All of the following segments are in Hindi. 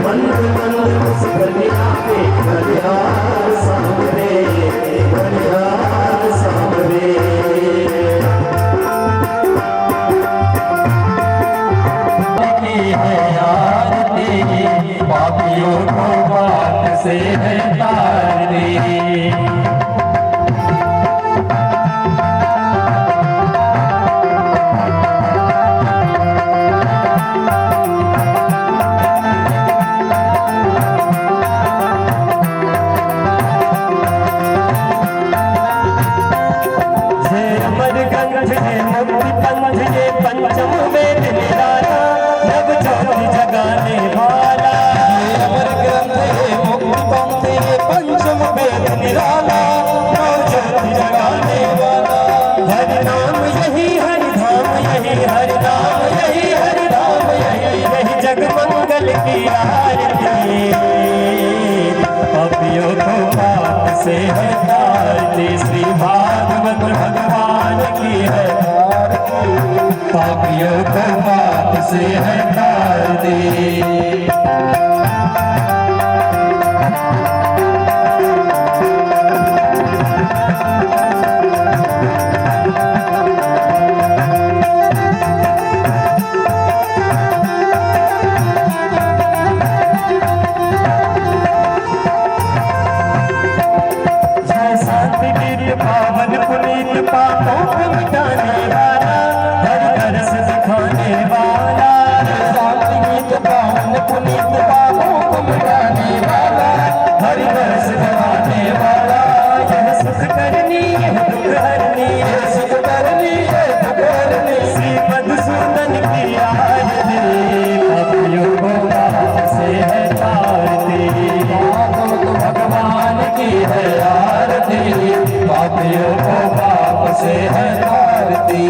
मंद मंद उस गलिया पे घड़ियाल सामने, घड़ियाल सामने। है आरती पापियों को बात से है तारती। पंचम वेद निराला नव ज्योति जगाने वाला, अमर ग्रंथ है मुक्ति पंथ है पंचम वेद निराला नव ज्योति जगाने वाला। हरि नाम यही हरि धाम यही हरि नाम यही हरि धाम यही, यही जग मंगल की आरती। पापियों को पाप से है तारती, श्री भागवत भगवान की है पापियों को पाप से है तारती। जय शांति गीत पावन पुनीत पापों को मिटाने वाला, हरि तरस दिखाने वाला। शांति गीत पावन पुनीत पापों को मिटाने वाला, हरि तरस दिखाने वाला। यह सुख करनी यह दुख हरनी, यह सुख करनी यह दुख हरनी, श्री मधुसूदन की आरती। पापियों को पाप से है तारती, भगवान की है आरती। पापियों को पाप से है तारती।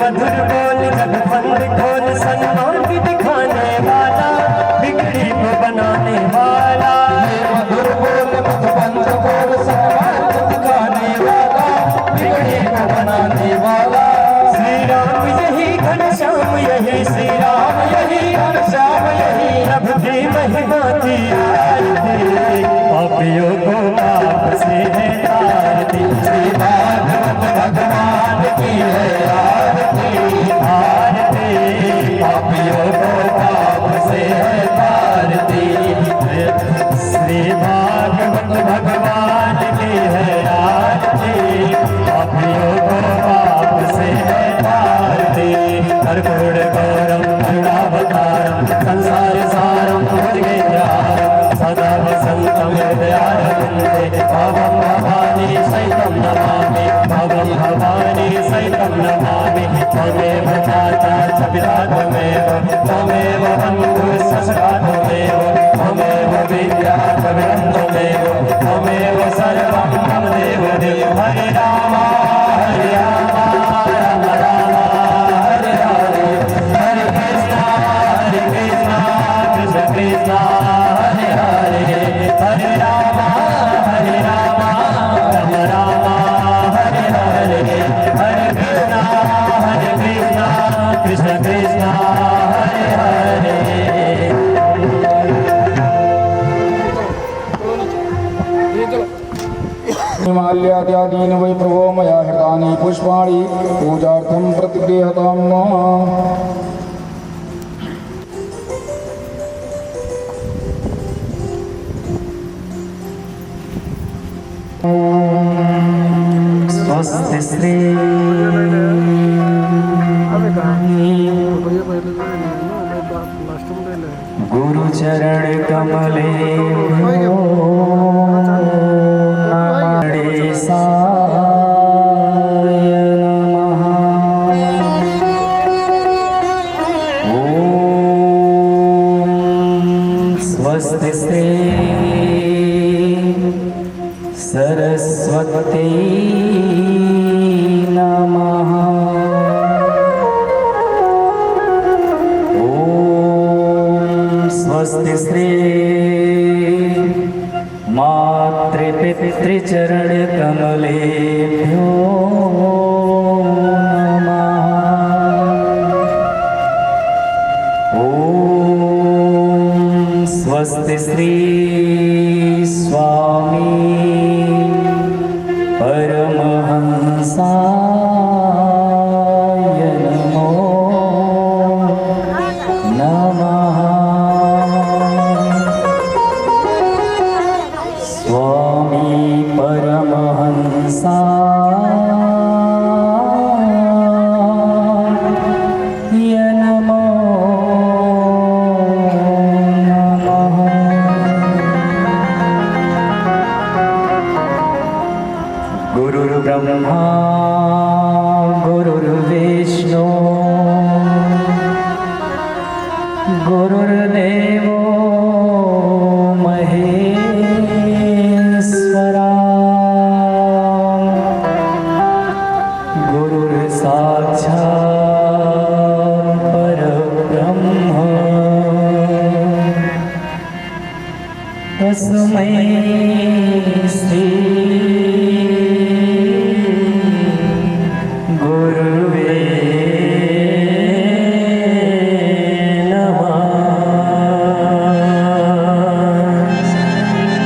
मधुर बोल जग बंद खोल सन्मान भी दिखाने वाला, बिगड़ी को बनाने वाला। मधुर बोल मत बंद खोल सन्मान भी दिखाने वाला, बिगड़ी को बनाने वाला। श्री राम यही घनश्याम यही, श्री राम यही घनश्याम यही, प्रभु की महिमा की आरती। पापियों को पाप से है तारती, श्री भागवत भगवान की है आरती। पापियों को पाप से है तारती, श्री भागवत भगवान की है आरती। पापियों को पाप से है तारती। कर्पूर गौरम करुणावतारम संसार सारम भुजगेन्द्रहारम सदा वसंतम हृदयारविन्दे भवं भवानी सहितं नमामि, भवं भवानी सहितं नमामि। त्वमेव माता च पिता त्वमेव, त्वमेव बन्धुः सखा त्वमेव, त्वमेव विद्या त्वमेव त्वमेव, त्वमेव सर्वं मम देवदेव। हरे राम हरे राम राम राम हरे हरे, हरे कृष्ण कृष्ण कृष्ण हरे हरे, हरे राम राम राम हरे हरे, हरे कृष्ण कृष्ण कृष्ण हरे हरे। हिमालयाद्यादीन वै प्रभो मया हृतानि पुष्पाणि पूजार्थं प्रतिगृह्यताम्। स्वस्ति श्री गुरुचरण कमले स्वस्ति श्री सरस्वती नमः। श्री मातृपितृचरण कमलेभ्यो नमः। ॐ स्वस्ति श्री स्वामी परमहंसाय नमो नमः। स्वामी परमहंसाय नमो नमः। गुरुर्ब्रह्मा गुरुर्विष्णु गुरुर्देवो महेश्वरा गुरुर्साक्षात् परब्रह्म तस्मै श्री गुरुवे नमः।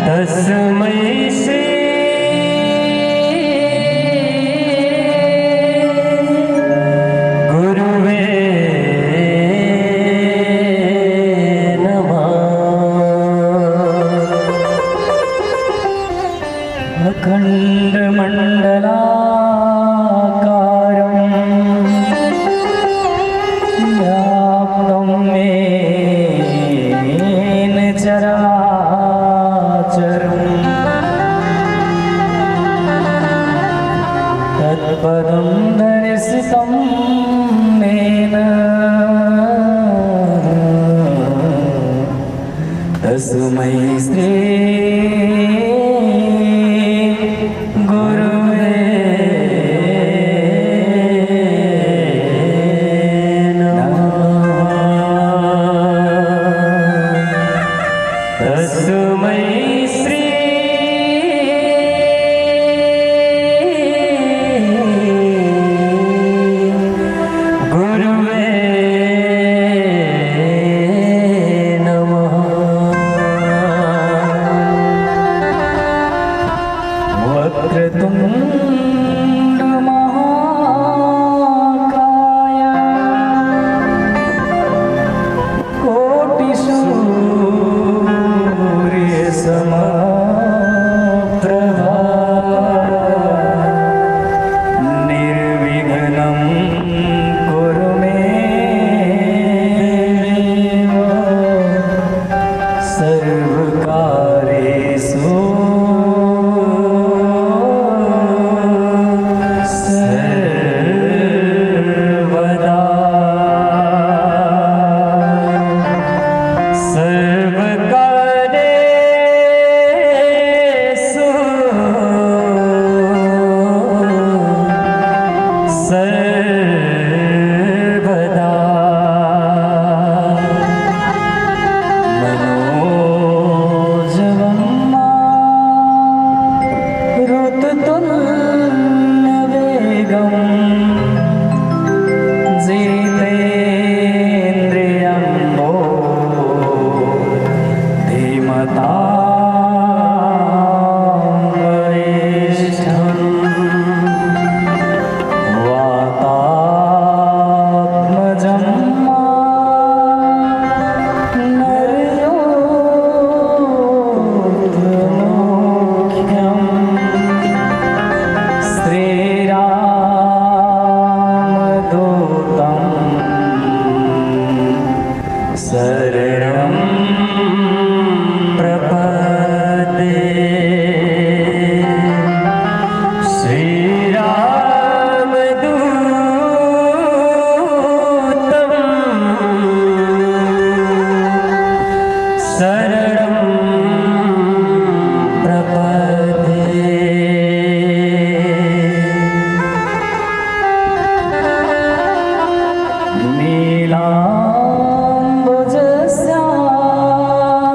तस्मै श्री गुरुवे नमः। अखण्डमण्डलाकारं व्याप्तं येन चराचरं तत्पदं दर्शितं येन तस्मै श्री गुरुवे नमः। तस्मै श्री गुरुवे नमः। वक्रतुण्ड महाकाय कोटिसूर्यसमप्रभा निर्विघ्नं कुरु मे देव सर्वकार्येषु सर्वदा। सर्वकार्येषु सर्वदा। मनोजवं ऋतुतुल्यवेगं जितेन्द्रियं धीमतां वरिष्ठं वातात्मजं नरयोत्तमोख्यं श्रीरामदूतं शरणं प्रपद्ये। श्रीरामदूतं शरणं प्रपद्ये। नीलाम्बुजस्याम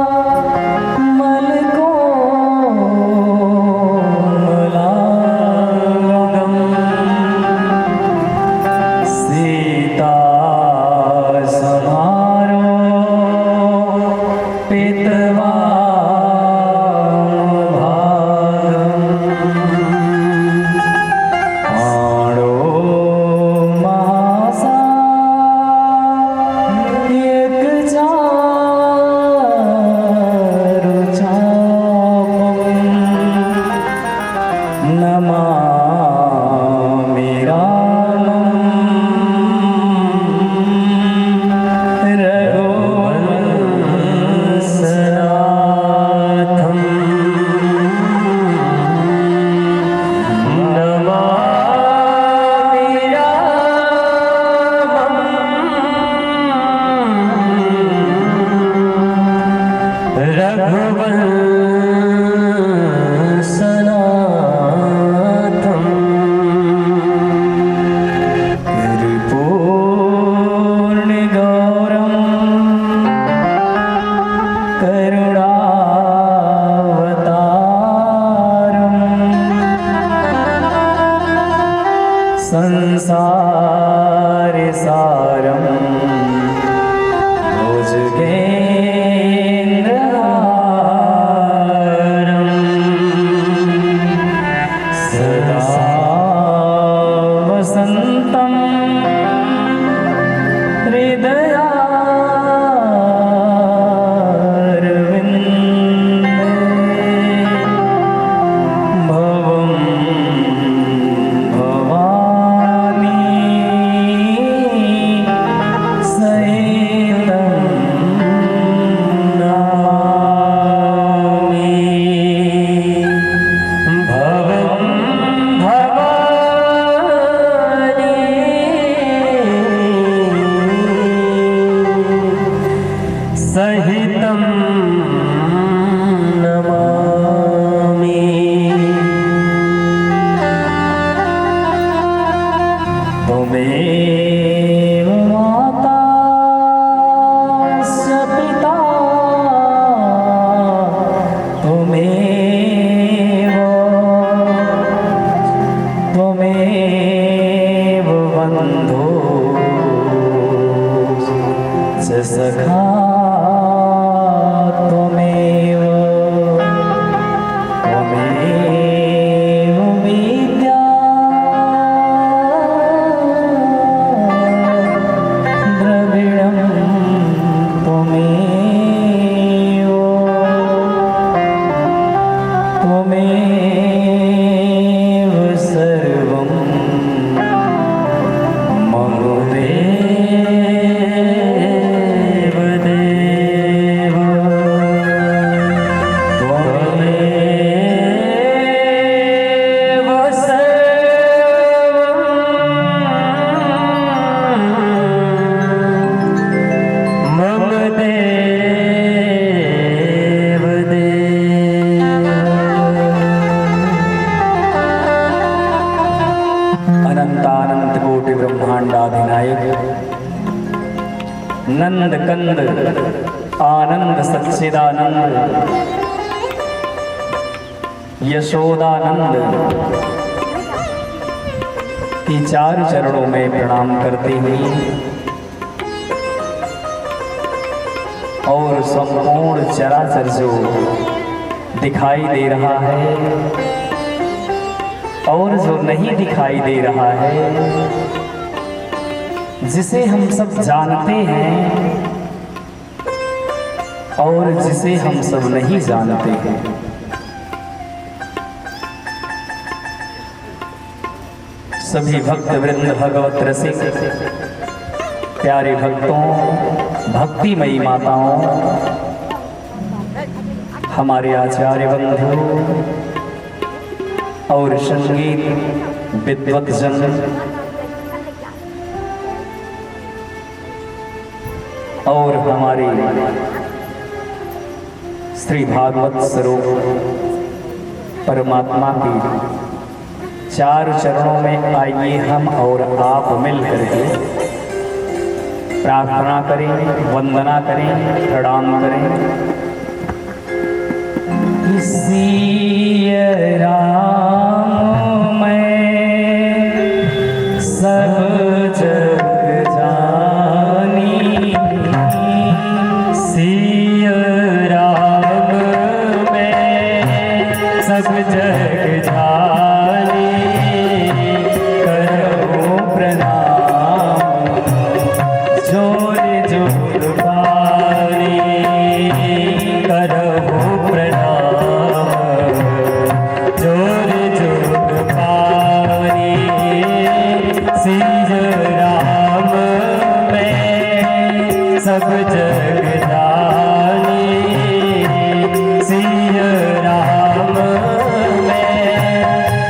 सारम भुजगेन्द्रहारम सदा वसन्तं सहितं नमामि। त्वमेव माता च पिता त्वमेव बन्धो च सखा त्वमेव विद्या द्रविणं त्वमेव सर्वं मम देव देव त्वमेव सर्वं मम देव देव। अनंतानंत कोटि ब्रह्मांडाधिनायक नंद कंद आनंद सच्चिदानंद यशोदानंद की चार चरणों में प्रणाम करती हुई और संपूर्ण चराचर जो दिखाई दे रहा है और जो नहीं दिखाई दे रहा है, जिसे हम सब जानते हैं और जिसे हम सब नहीं जानते हैं, सभी भक्त वृंद भगवत रसिक प्यारे भक्तों, भक्तिमयी माताओं, हमारे आचार्य बंधु और संगीत विद्वत जन, और हमारे श्री भागवत स्वरूप परमात्मा की चार चरणों में आइए हम और आप मिलकर के प्रार्थना करें, वंदना करें, प्रणाम करें। सिय राम मैं सब जग जानी, सिय राम मैं सब जग जानी, करो प्रणाम जोर जोर पानी, करो प्रणाम जोर जोर पानी। सिय राम मैं सब जग जानी, सिय राम मैं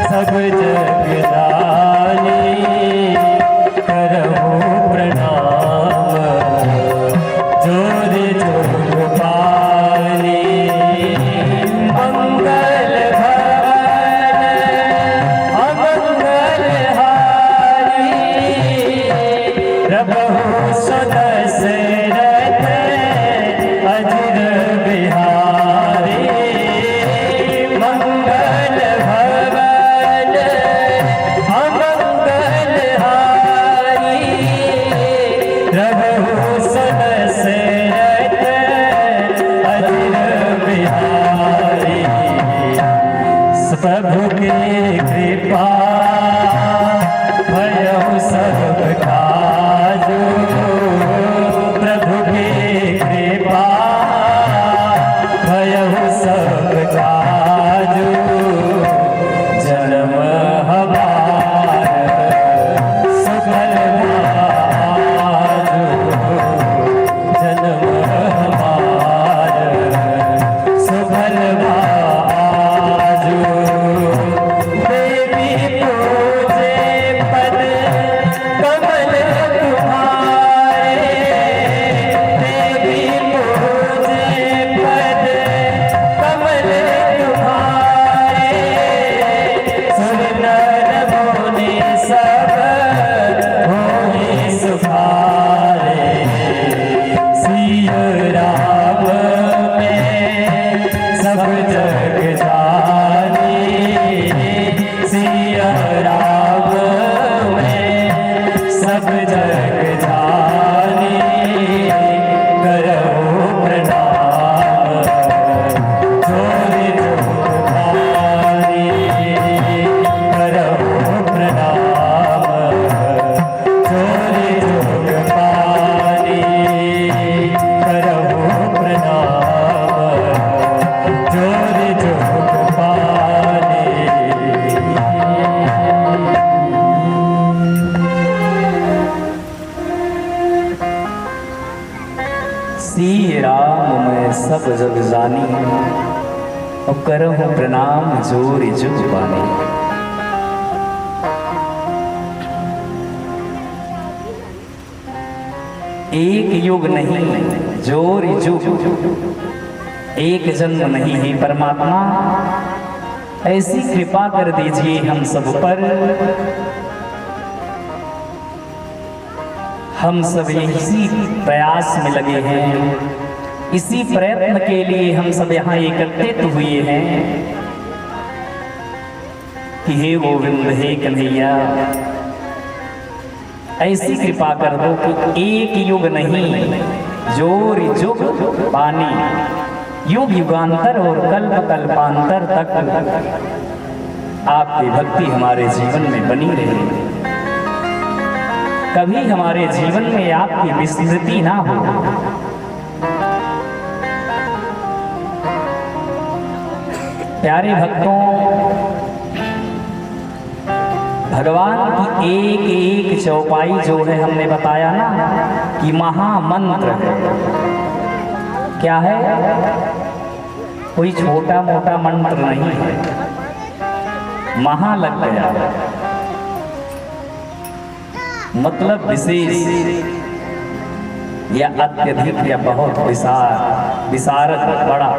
सब जग जानी, करहु प्रणाम जोर जोर पानी। मंगल भवन अमंगल हारी, प्रभु सुदशरथ सी राम मैं सब जग जानी, और करहु प्रणाम जोर जुग बानी। एक युग नहीं जोर जुग, एक जन्म नहीं है परमात्मा, ऐसी कृपा कर दीजिए हम सब पर। हम सब इसी प्रयास में लगे हैं, इसी प्रयत्न के लिए हम सब यहाँ एकत्रित हुए हैं कि हे गोविंद, हे कन्हैया, ऐसी कृपा कर दो कि एक युग नहीं जोर जुग पानी, युग युगांतर और कल्प कल्पांतर तक आपकी भक्ति हमारे जीवन में बनी रहे, कभी हमारे जीवन में आपकी विस्मृति ना हो। प्यारे भक्तों, भगवान की एक एक चौपाई जो है हमने बताया ना कि महामंत्र है। क्या है? कोई छोटा मोटा मंत्र नहीं है, महा लग गया, मतलब विशेष या अत्यधिक या बहुत विशारद बड़ा,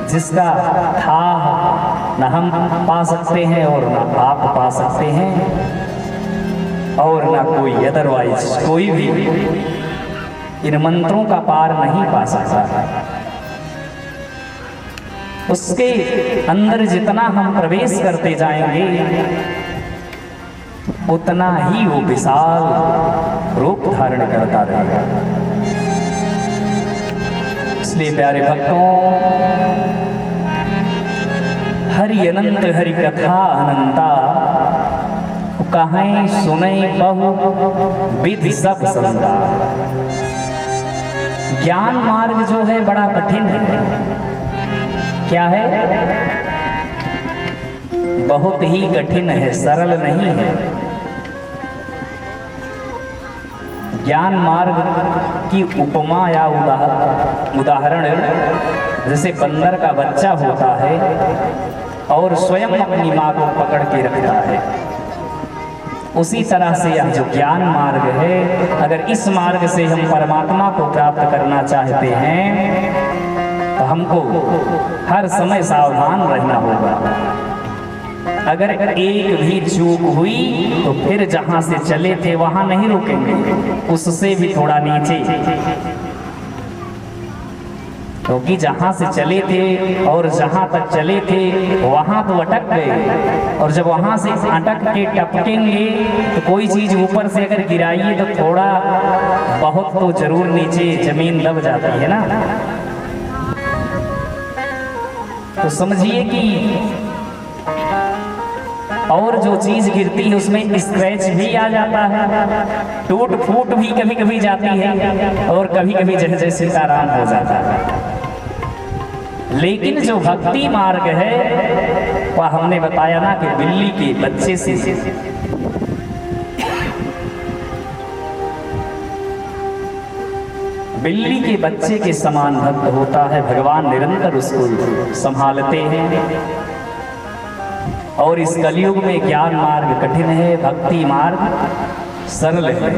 जिसका था न हम पा सकते हैं और न आप पा सकते हैं, और न कोई अदरवाइज कोई भी इन मंत्रों का पार नहीं पा सकता। उसके अंदर जितना हम प्रवेश करते जाएंगे उतना ही वो विशाल रूप धारण करता रहेगा। इसलिए प्यारे भक्तों, हरि अनंत हरि कथा अनंता, कहें सुने बहु विधि सब संता। ज्ञान मार्ग जो है बड़ा कठिन है। क्या है? बहुत ही कठिन है, सरल नहीं है। ज्ञान मार्ग की उपमा या उदाहरण जैसे बंदर का बच्चा होता है और स्वयं अपनी माँ को पकड़ के रखता है, उसी तरह से यह जो ज्ञान मार्ग है, अगर इस मार्ग से हम परमात्मा को प्राप्त करना चाहते हैं तो हमको हर समय सावधान रहना होगा। अगर एक भी चूक हुई तो फिर जहां से चले थे वहां नहीं रुकेंगे, उससे भी थोड़ा नीचे, क्योंकि जहां से चले थे और जहां तक चले थे वहां तो अटक गए, और जब वहां से अटक के टपकेंगे तो कोई चीज ऊपर से अगर गिराइए तो थोड़ा बहुत तो जरूर नीचे जमीन दब जाती है ना। तो समझिए कि और जो चीज गिरती है उसमें स्क्रैच भी आ जाता है, टूट फूट भी कभी कभी जाती है, और कभी कभी जैसे सीताराम हो जाता है। लेकिन जो भक्ति मार्ग है वह हमने बताया ना कि बिल्ली के बच्चे से बिल्ली के बच्चे के समान भक्त होता है। भगवान निरंतर उसको संभालते हैं। और इस कलयुग में ज्ञान मार्ग कठिन है, भक्ति मार्ग सरल है।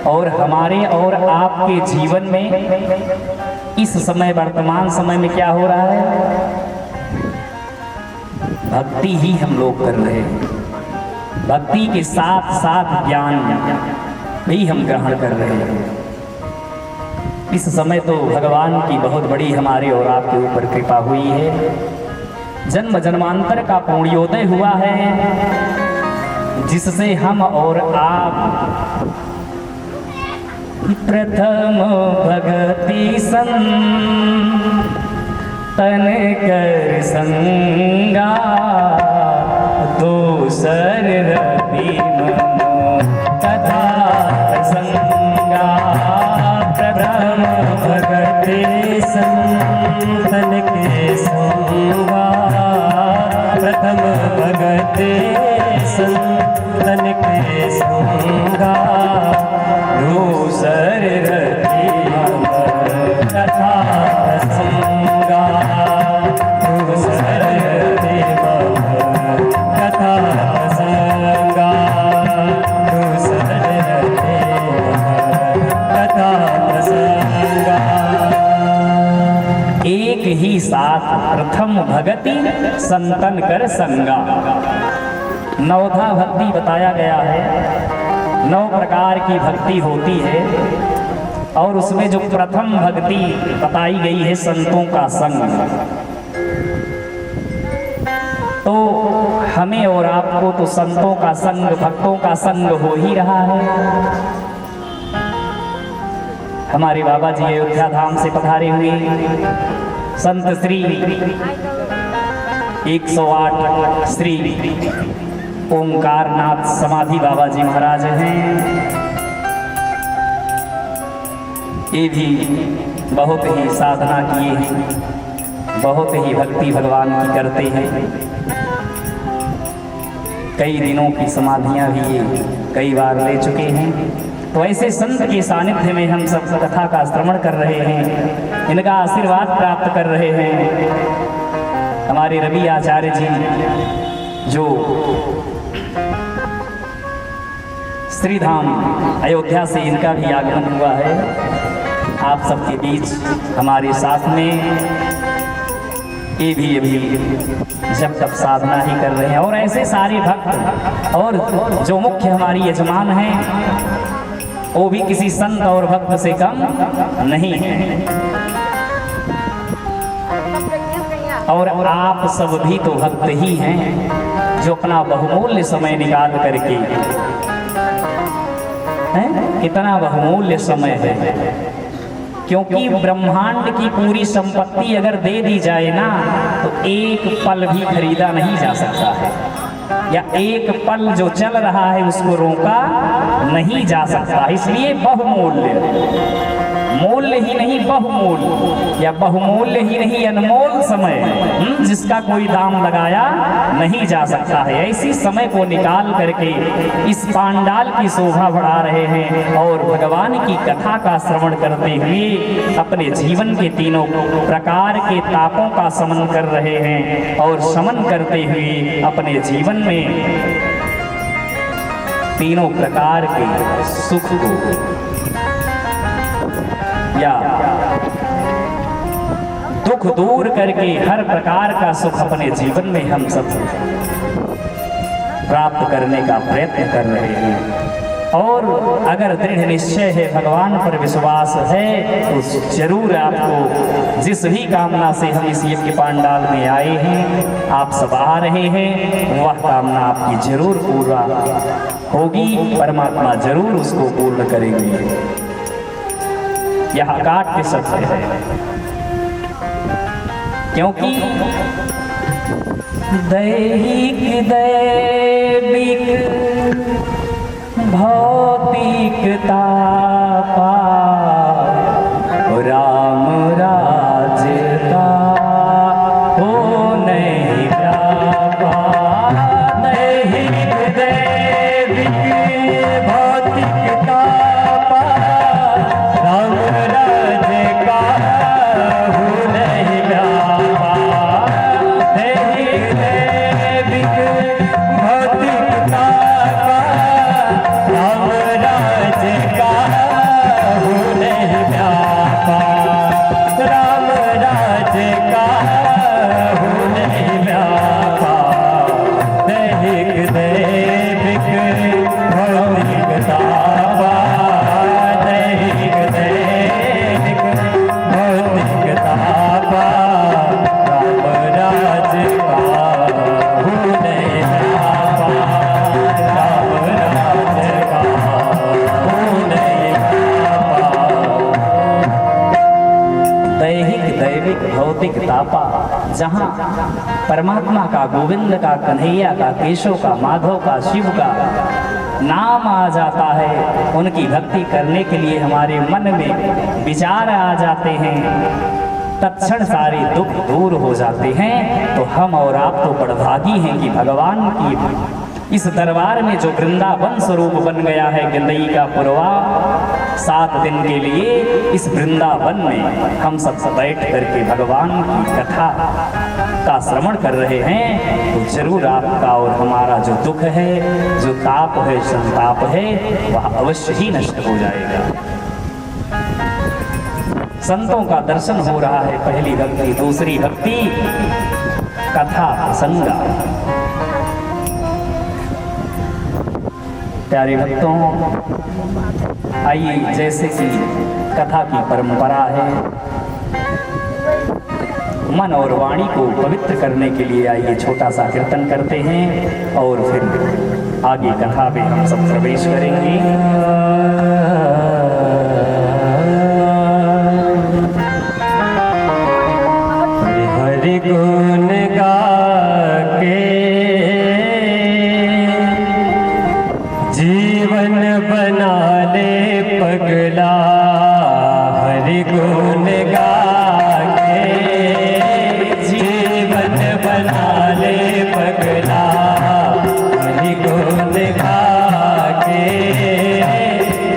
और हमारे और आपके जीवन में इस समय वर्तमान समय में क्या हो रहा है? भक्ति ही हम लोग कर रहे हैं, भक्ति के साथ साथ ज्ञान भी हम ग्रहण कर रहे हैं। इस समय तो भगवान की बहुत बड़ी हमारे और आपके ऊपर कृपा हुई है। जन्म जन्मांतर का पुण्योदय हुआ है, जिससे हम और आप प्रथम भगति तन कर संगा, दोसर रवि मनो कथा संगा। प्रथम भगति तन के संगा, प्रथम भगति तन के संगा, दूसर रति ही साथ प्रथम भगति संतन कर संगा। नवधा भक्ति बताया गया है, 9 प्रकार की भक्ति होती है और उसमें जो प्रथम भक्ति बताई गई है संतों का संग। तो हमें और आपको तो संतों का संग, भक्तों का संग हो ही रहा है। हमारे बाबा जी अयोध्या धाम से पधारे हुए संत श्री 108 श्री ओंकारनाथ समाधि बाबा जी महाराज हैं। ये भी बहुत ही साधना किए हैं, बहुत ही भक्ति भगवान की करते हैं। कई दिनों की समाधियां भी ये कई बार ले चुके हैं। तो ऐसे संत के सानिध्य में हम सब कथा का श्रवण कर रहे हैं, इनका आशीर्वाद प्राप्त कर रहे हैं। हमारे रवि आचार्य जी जो श्रीधाम अयोध्या से इनका भी आगमन हुआ है, आप सबके बीच हमारे साथ में ये भी अभी जब तक साधना ही कर रहे हैं। और ऐसे सारे भक्त और जो मुख्य हमारी यजमान हैं वो भी किसी संत और भक्त से कम नहीं है। और आप सब भी तो भक्त ही हैं जो अपना बहुमूल्य समय निकाल करके, कितना बहुमूल्य समय है, क्योंकि ब्रह्मांड की पूरी संपत्ति अगर दे दी जाए ना तो एक पल भी खरीदा नहीं जा सकता है, या एक पल जो चल रहा है उसको रोका नहीं जा सकता। इसलिए बहुमूल्य, मूल्य ही नहीं बहुमूल्य, या बहुमूल्य ही नहीं अनमोल समय जिसका कोई दाम लगाया नहीं जा सकता है। ऐसी समय को निकाल करके इस पांडाल की शोभा बढ़ा रहे हैं और भगवान की कथा का श्रवण करते हुए अपने जीवन के तीनों प्रकार के तापों का शमन कर रहे हैं और शमन करते हुए अपने जीवन में तीनों प्रकार के सुख को या दुख दूर करके हर प्रकार का सुख अपने जीवन में हम सब प्राप्त करने का प्रयत्न कर रहे हैं। और अगर दृढ़ निश्चय है, भगवान पर विश्वास है, तो जरूर आपको जिस भी कामना से हम इस यज्ञ पांडाल में आए हैं, आप सब आ रहे हैं, वह कामना आपकी जरूर पूरा होगी, परमात्मा जरूर उसको पूर्ण करेंगे। यह अकाट के सत्य है, क्योंकि दैहिक दैविक भौतिक तापा राम राज का हो नहीं व्यापा। दैहिक दैविक भौतिक तापा राम राज का हो नहीं व्यापा। दैहिक दैविक भौतिक तापा राम राज का हो नहीं व्यापा। राम राज का हो नहीं व्यापा। दैहिक दैविक भौतिक तापा दैहिक दैविक भौतिक तापा राम राज का हो नहीं व्यापा। राम राज का हो नहीं व्यापा। दैहिक दैविक भौतिक तापा, जहाँ परमात्मा का, गोविंद का, कन्हैया का, केशव का, माधव का, शिव का नाम आ जाता है, उनकी भक्ति करने के लिए हमारे मन में विचार आ जाते हैं, तत्क्षण सारे दुख दूर हो जाते हैं। तो हम और आप तो बड़भागी हैं कि भगवान की इस दरबार में जो वृंदावन स्वरूप बन गया है गिंदई का पुरवा, 7 दिन के लिए इस वृंदावन में हम सब बैठ करके भगवान की कथा का श्रवण कर रहे हैं। तो जरूर आपका और हमारा जो दुख है, जो ताप है, संताप है, वह अवश्य ही नष्ट हो जाएगा। संतों का दर्शन हो रहा है। पहली भक्ति, दूसरी भक्ति कथा प्रसंग। प्यारे भक्तों, आइए, जैसे कि कथा की परंपरा है, मन और वाणी को पवित्र करने के लिए आइए छोटा सा कीर्तन करते हैं और फिर आगे कथा में हम सब प्रवेश करेंगे। हरि गुण गा के जीवन बना ले पगला, हरि गुण गा बना ले पगला, हरि गुण गा के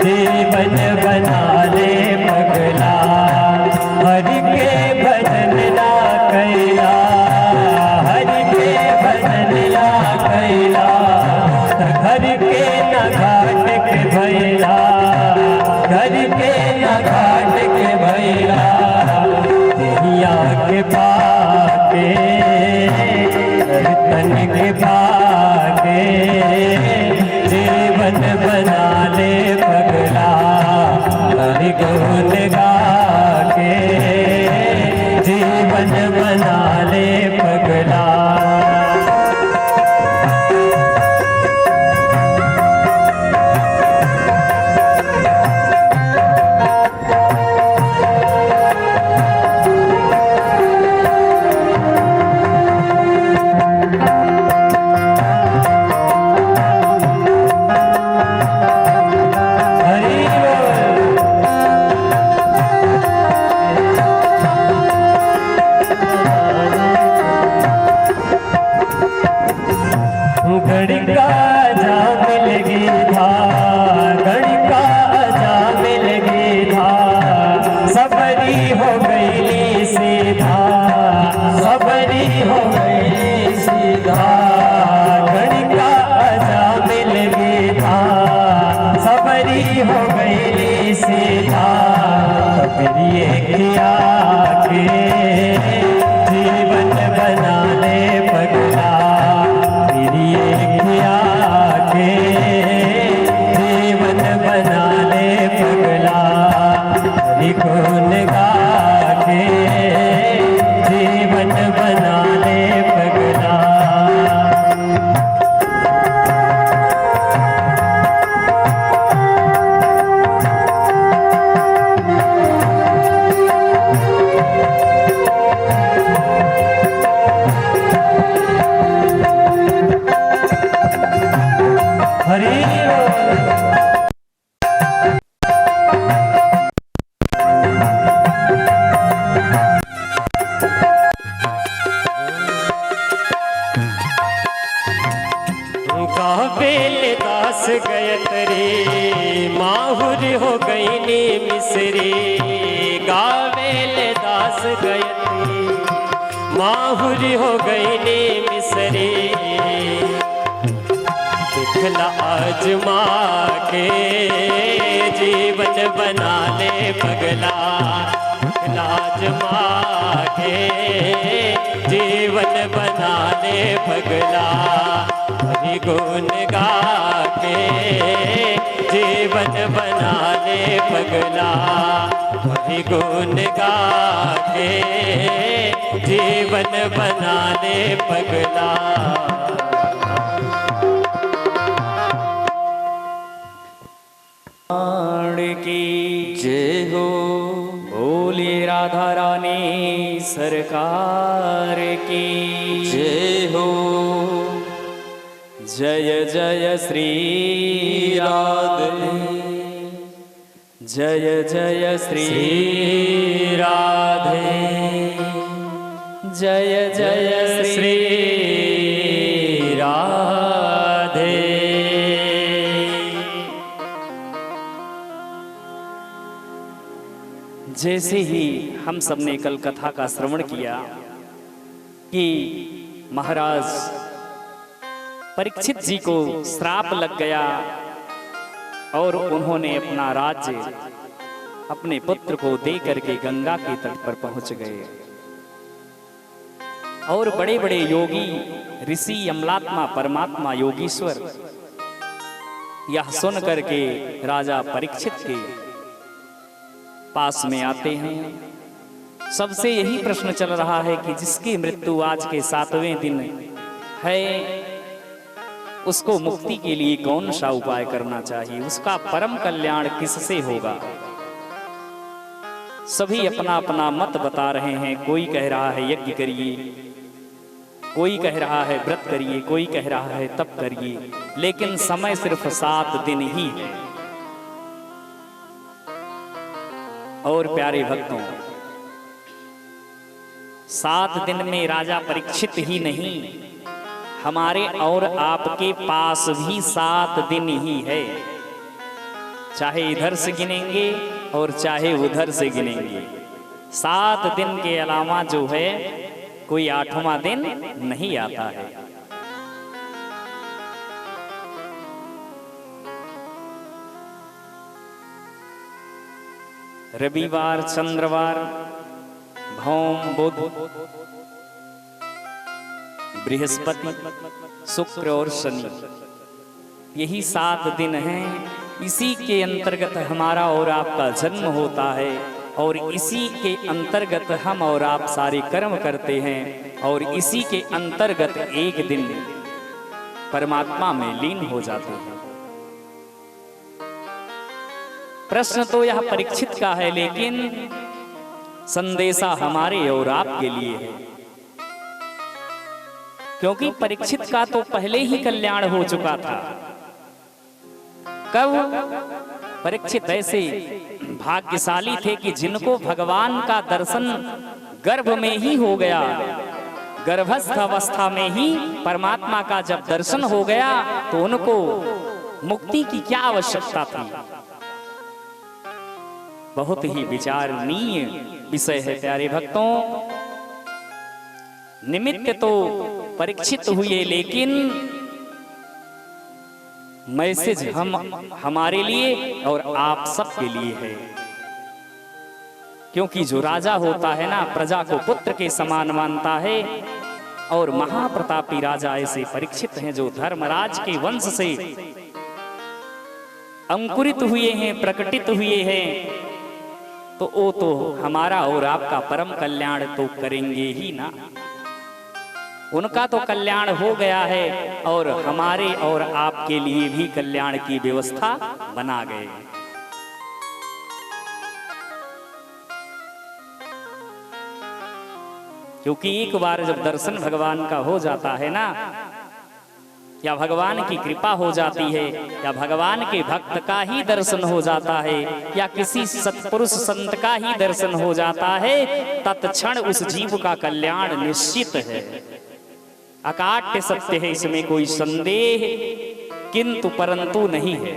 जीवन बना ले पगला। हरि के भजन ना कैला, हरि के भजन ना कैला, घर के न घाट के भैला, घर के न घाट के भैला। दुनिया के पाके तन के भागे जीवन बना ले पगला, हरि गुण गा के जीवन बना ले पगला। घड़ी का जाम लगी था, घड़ी का जाम लगी था, सबरी हो गई सीधा, सबरी हो गई सीधा। घड़ी का जाम लगी था, सबरी हो गई सीधा। फिर ये किया के जीवन बना ले पगला, जीवन बना ले पगला। हरि गुण गा के जीवन बना ले पगला। हरि गावेल दास गयत रे, माहुर हो गई नी मिसरी। गावेल दास गयत रे, माहुर हो गई नी मिसरी। दिखला आजमा के जीवन बना ले पगला, दिखला आजमा के जीवन बना ले पगला। हरि गुण गा के जीवन बना ले पगला, हरि गुण गा के जीवन बना ले पगला। की जय हो, बोले राधा रानी सरकार की जय हो। जय जय श्री राधे, जय जय श्री राधे, जय जय श्री राधे। जैसे ही हम सबने कल कथा का श्रवण किया कि महाराज परीक्षित जी को श्राप लग गया और उन्होंने अपना राज्य अपने पुत्र को दे करके गंगा के तट पर पहुंच गए। और बड़े बड़े योगी, ऋषि, अमलात्मा, परमात्मा, योगीश्वर यह सुन करके राजा परीक्षित के पास में आते हैं। सबसे यही प्रश्न चल रहा है कि जिसकी मृत्यु आज के 7वें दिन है, उसको मुक्ति के लिए कौन सा उपाय करना चाहिए, उसका परम कल्याण किससे होगा। सभी अपना अपना मत बता रहे हैं। कोई कह रहा है यज्ञ करिए, कोई कह रहा है व्रत करिए, कोई कह रहा है तप करिए, लेकिन समय सिर्फ 7 दिन ही है। और प्यारे भक्तों, 7 दिन में राजा परीक्षित ही नहीं, हमारे और आपके पास भी 7 दिन ही है। चाहे इधर से गिनेंगे और चाहे उधर से गिनेंगे, 7 दिन के अलावा जो है कोई 8वां दिन नहीं आता है। रविवार, चंद्रवार, भौम, बुध, बृहस्पति, शुक्र और शनि, यही 7 दिन हैं। इसी के अंतर्गत हमारा और आपका जन्म होता है और इसी के अंतर्गत हम और आप सारे कर्म करते हैं और इसी के अंतर्गत एक दिन परमात्मा में लीन हो जाते हैं। प्रश्न तो यह परीक्षित का है, लेकिन संदेशा हमारे और आपके लिए है, क्योंकि परीक्षित का तो पहले ही कल्याण हो चुका था। कब? परीक्षित ऐसे भाग्यशाली थे कि जिनको भगवान का दर्शन गर्भ में ही हो गया, गर्भस्थ अवस्था में ही परमात्मा का जब दर्शन हो गया तो उनको मुक्ति की क्या आवश्यकता थी। बहुत ही विचारणीय विषय है प्यारे भक्तों। निमित्त तो परीक्षित हुए, लेकिन मैसेज हमारे लिए और आप सबके लिए है। क्योंकि जो राजा होता है ना, प्रजा को पुत्र के समान मानता है, और महाप्रतापी राजा ऐसे परीक्षित हैं जो धर्मराज के वंश से अंकुरित हुए हैं, प्रकटित हुए हैं, तो वो तो हमारा और आपका परम कल्याण तो करेंगे ही ना। उनका तो कल्याण हो गया है और हमारे और आपके लिए भी कल्याण की व्यवस्था बना गए। क्योंकि एक बार जब दर्शन भगवान का हो जाता है ना, या भगवान की कृपा हो जाती है, या भगवान के भक्त का ही दर्शन हो जाता है, या किसी सत्पुरुष संत का ही दर्शन हो जाता है, तत्क्षण उस जीव का कल्याण निश्चित है। अकाट्य सत्य है, इसमें कोई संदेह किंतु परंतु नहीं है।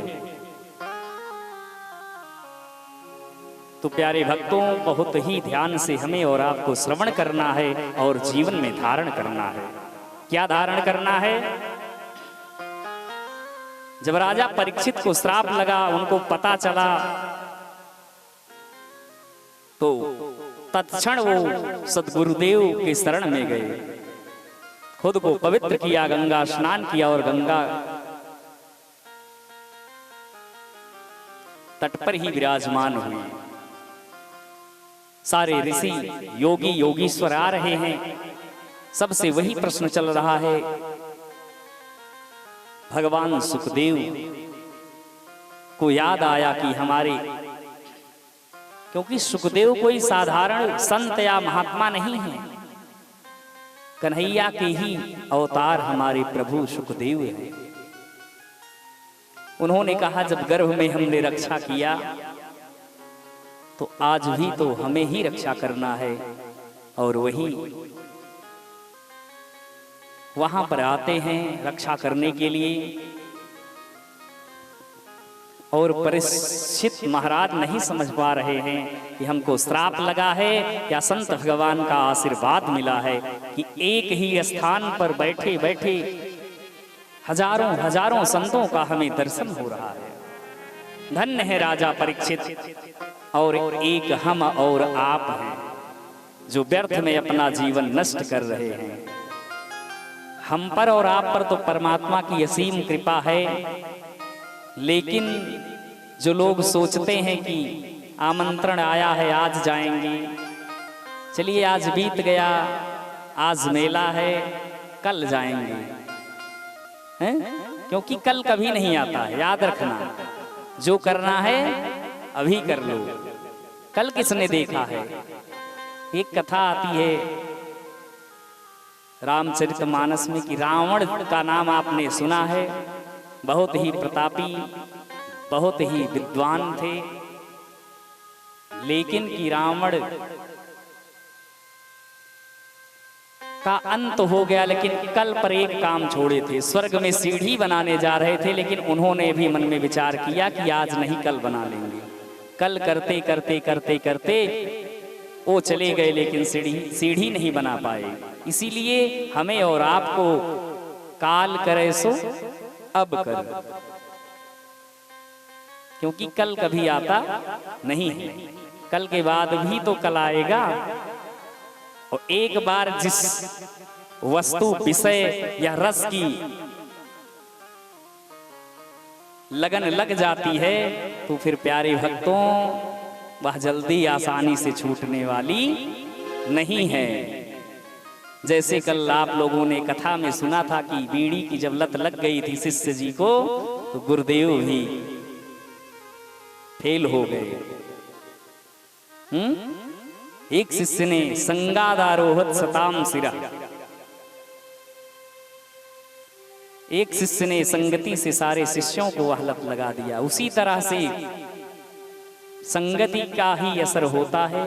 तो प्यारे भक्तों, बहुत ही ध्यान से हमें और आपको श्रवण करना है और जीवन में धारण करना है। क्या धारण करना है? जब राजा परीक्षित को श्राप लगा, उनको पता चला, तो तत्क्षण वो सद्गुरुदेव के शरण में गए, खुद को पवित्र किया, गंगा स्नान किया और गंगा तट पर ही विराजमान हुए। सारे ऋषि, योगी, योगीश्वर आ रहे हैं। सबसे वही प्रश्न चल रहा है। भगवान सुखदेव को याद आया कि हमारे, क्योंकि सुखदेव कोई साधारण संत या महात्मा नहीं है, कन्हैया के ही अवतार हमारे प्रभु सुखदेव हैं। उन्होंने कहा, जब गर्भ में हमने रक्षा किया तो आज भी तो हमें ही रक्षा करना है। और वही वहां पर आते हैं रक्षा करने के लिए। और परीक्षित महाराज नहीं समझ पा रहे हैं कि हमको श्राप लगा है या संत भगवान का आशीर्वाद मिला है कि एक ही स्थान पर बैठे बैठे हजारों हजारों संतों का हमें दर्शन हो रहा है। धन्य है राजा परीक्षित, और एक हम और आप हैं जो व्यर्थ में अपना जीवन नष्ट कर रहे हैं। हम पर और आप पर तो परमात्मा की असीम कृपा है, लेकिन जो लोग सोचते हैं कि आमंत्रण आया है आज जाएंगे, चलिए आज बीत गया, आज मेला है, कल जाएंगे, हैं? क्योंकि कल कभी नहीं आता है। याद रखना, जो करना है अभी कर लो, कल किसने देखा है। एक कथा आती है रामचरितमानस में कि रावण का नाम आपने सुना है, बहुत ही प्रतापी, बहुत ही विद्वान थे, लेकिन कि रावण का अंत हो गया। लेकिन कल पर एक काम छोड़े थे, स्वर्ग में सीढ़ी बनाने जा रहे थे, लेकिन उन्होंने भी मन में विचार किया कि आज नहीं कल बना लेंगे। कल करते करते करते करते वो चले गए, लेकिन सीढ़ी नहीं बना पाए। इसीलिए हमें और आपको काल करे सो अब कर, क्योंकि कल कभी आता नहीं है, कल के बाद भी तो कल आएगा। और एक बार जिस वस्तु, विषय या रस की लगन लग जाती है तो फिर प्यारे भक्तों वह जल्दी आसानी से छूटने वाली नहीं है। जैसे कल आप लोगों ने कथा में सुना था कि बीड़ी की जब लत लग गई थी शिष्य जी को, तो गुरुदेव भी फेल हो गए। एक शिष्य ने संगादारोहत सताम सिरा, एक शिष्य ने संगति से सारे शिष्यों को वह लत लगा दिया। उसी तरह से संगति का ही असर होता है,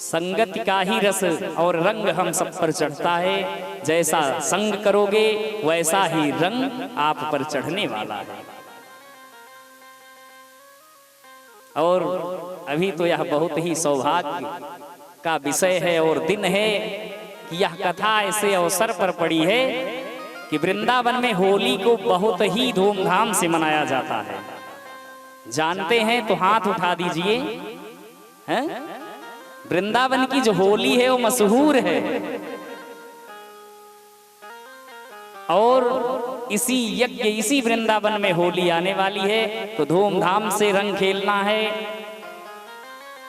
संगति का ही रस और रंग हम सब पर चढ़ता है। जैसा संग करोगे वैसा ही रंग आप पर चढ़ने वाला है। और अभी तो यह बहुत ही सौभाग्य का विषय है और दिन है कि यह कथा ऐसे अवसर पर पड़ी है कि वृंदावन में होली को बहुत ही धूमधाम से मनाया जाता है। जानते हैं तो हाथ उठा दीजिए, हैं? वृंदावन की जो होली है वो मशहूर है, और इसी यज्ञ, इसी वृंदावन में होली आने वाली है, तो धूमधाम से रंग खेलना है,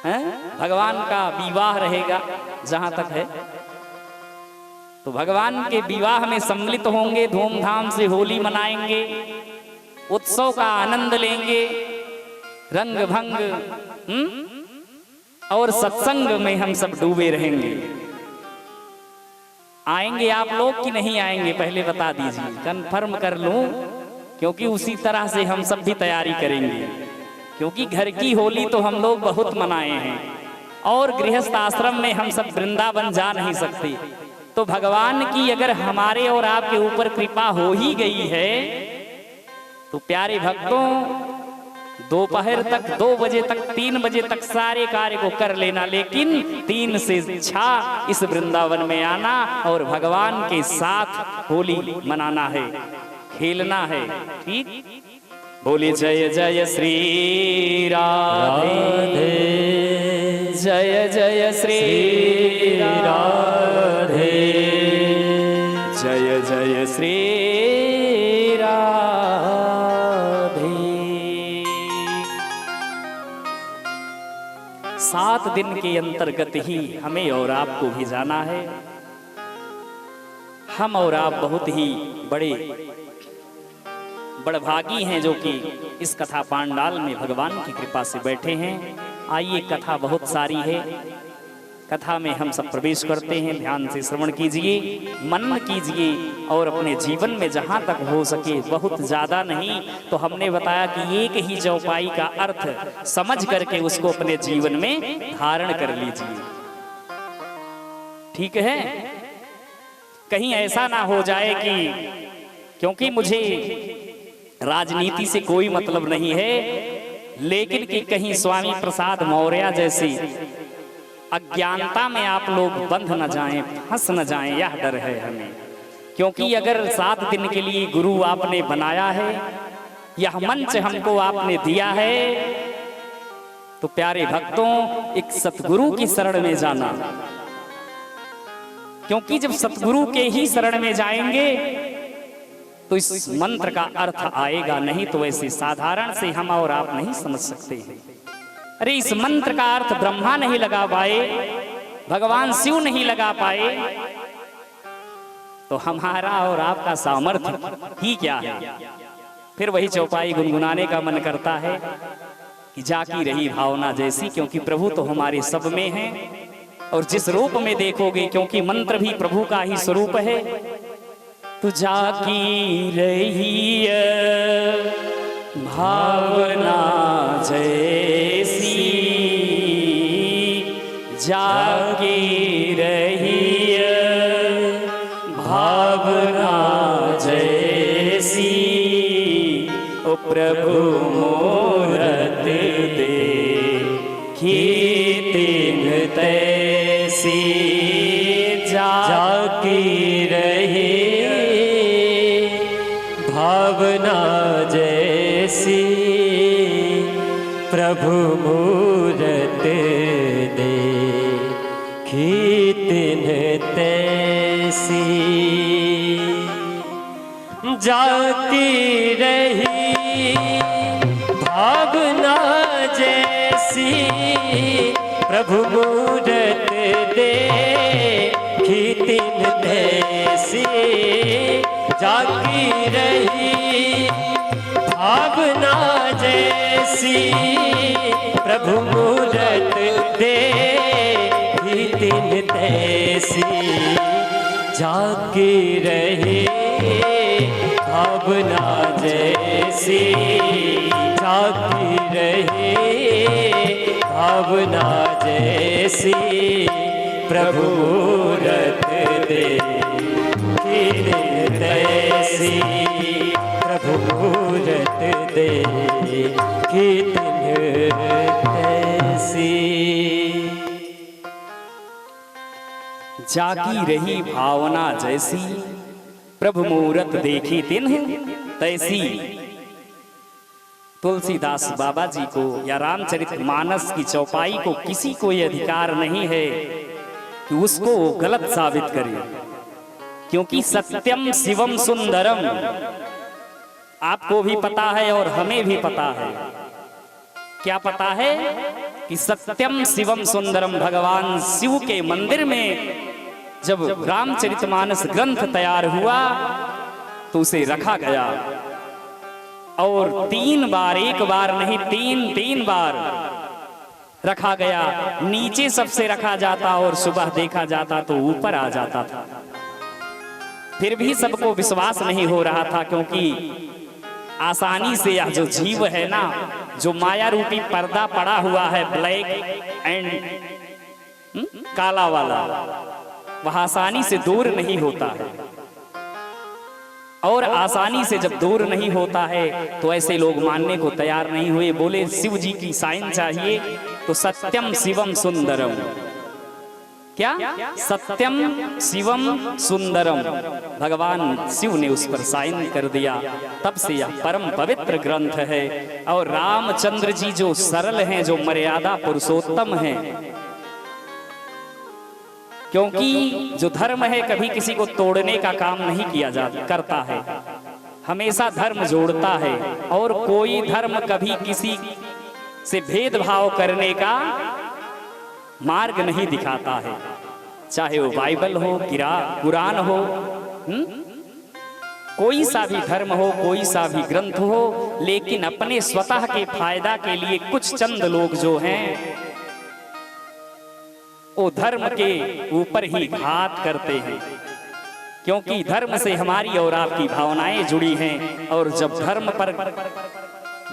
हैं? भगवान का विवाह रहेगा जहां तक है, तो भगवान के विवाह में सम्मिलित होंगे, धूमधाम से होली मनाएंगे, उत्सव का आनंद लेंगे, रंग भंग और सत्संग में हम सब डूबे रहेंगे। आएंगे आप लोग कि नहीं आएंगे पहले बता दीजिए, कंफर्म कर लूं, क्योंकि उसी तरह से हम सब भी तैयारी करेंगे। क्योंकि घर की होली तो हम लोग बहुत मनाए हैं, और गृहस्थ आश्रम में हम सब वृंदावन जा नहीं सकते। तो भगवान की अगर हमारे और आपके ऊपर कृपा हो ही गई है, तो प्यारे भक्तों दोपहर तक, 2 बजे तक, 3 बजे तक सारे कार्य को कर लेना, लेकिन 3 से 6 इस वृंदावन में आना और भगवान के साथ होली मनाना है, खेलना है। ठीक? बोले जय जय श्री राधे, जय जय श्री राधे, जय जय श्री राधे। 7 दिन के अंतर्गत ही हमें और आपको भी जाना है। हम और आप बहुत ही बड़भागी हैं जो कि इस कथा पांडाल में भगवान की कृपा से बैठे हैं। आइए, कथा बहुत सारी है, कथा में हम सब प्रवेश करते हैं। ध्यान से श्रवण कीजिए, मनन कीजिए, और अपने जीवन में जहाँ तक हो सके, बहुत ज़्यादा नहीं तो हमने बताया कि एक ही चौपाई का अर्थ समझ करके उसको अपने जीवन में धारण कर लीजिए। ठीक है? कहीं ऐसा ना हो जाए कि, क्योंकि मुझे राजनीति से कोई मतलब नहीं है, लेकिन कि कहीं स्वामी प्रसाद मौर्य जैसी अज्ञानता में आप लोग बंध न जाएं, फंस न जाएं, यह डर है हमें। क्योंकि अगर 7 दिन के लिए गुरु आपने बनाया है यह मंच हमको आपने दिया है, तो प्यारे भक्तों एक सतगुरु की शरण में जाना, क्योंकि जब सतगुरु के ही शरण में जाएंगे तो इस मंत्र का अर्थ आएगा, नहीं तो ऐसे साधारण से हम और आप नहीं समझ सकते हैं। अरे इस मंत्र का अर्थ ब्रह्मा नहीं लगा पाए, भगवान शिव नहीं लगा पाए, तो हमारा और आपका सामर्थ्य ही क्या है। फिर वही चौपाई गुनगुनाने का मन करता है कि जाकी रही भावना जैसी, क्योंकि प्रभु तो हमारे सब में है और जिस रूप में देखोगे, क्योंकि मंत्र भी प्रभु का ही स्वरूप है। तू जाकी रही भावना जैसी, जाकी रही भावना जैसी, ओ प्रभु मूरत देखी तिन तैसी, जाकी रही भावना जैसी, प्रभु मूरत देखी तिन तैसी, जाकी रही भावना जैसी, प्रभु मूरत देखी तिन तैसी, जाकी रही भावना जैसी, प्रभु मूरत देखी तिन तैसी, जाकी रही भावना जैसी, जाकी रही भावना जैसी, प्रभु मूरत देखी तिन तैसी, प्रभु मूरत देखी तिन तैसी, जागी रही भावना जैसी, प्रभु मूरत देखी तिन तैसी। तुलसीदास बाबा जी को या रामचरितमानस की चौपाई को किसी को यह अधिकार नहीं है कि उसको गलत साबित करे, क्योंकि सत्यम शिवम सुंदरम आपको भी पता है और हमें भी पता है। क्या पता है कि सत्यम शिवम सुंदरम, भगवान शिव के मंदिर में जब रामचरितमानस ग्रंथ तैयार हुआ तो उसे रखा गया और 3 बार, एक बार नहीं 3 बार रखा गया। नीचे सबसे रखा जाता और सुबह देखा जाता तो ऊपर आ जाता था। फिर भी सबको विश्वास नहीं हो रहा था, क्योंकि आसानी से यह जो जीव है ना, जो माया रूपी पर्दा पड़ा हुआ है ब्लैक एंड काला वाला, वह आसानी से दूर नहीं होता है। और आसानी से जब दूर नहीं होता है तो ऐसे लोग मानने को तैयार नहीं हुए। बोले शिव जी की साइन चाहिए तो सत्यम शिवम सुंदरम। क्या? सत्यम शिवम सुंदरम। भगवान शिव ने उस पर साइन कर दिया। तब से यह परम पवित्र ग्रंथ है। और रामचंद्र जी जो सरल हैं, जो मर्यादा पुरुषोत्तम हैं, क्योंकि जो धर्म है कभी किसी को तोड़ने का काम नहीं किया करता है, हमेशा धर्म जोड़ता है। और कोई धर्म कभी किसी से भेदभाव करने का मार्ग नहीं दिखाता है, चाहे वो बाइबल हो, कुरान हो, कोई सा भी धर्म हो, कोई सा भी ग्रंथ हो। लेकिन अपने स्वतः के फायदा के लिए कुछ चंद लोग जो हैं वो धर्म के ऊपर ही घात करते हैं, क्योंकि धर्म से हमारी और आपकी भावनाएं जुड़ी हैं। और जब धर्म पर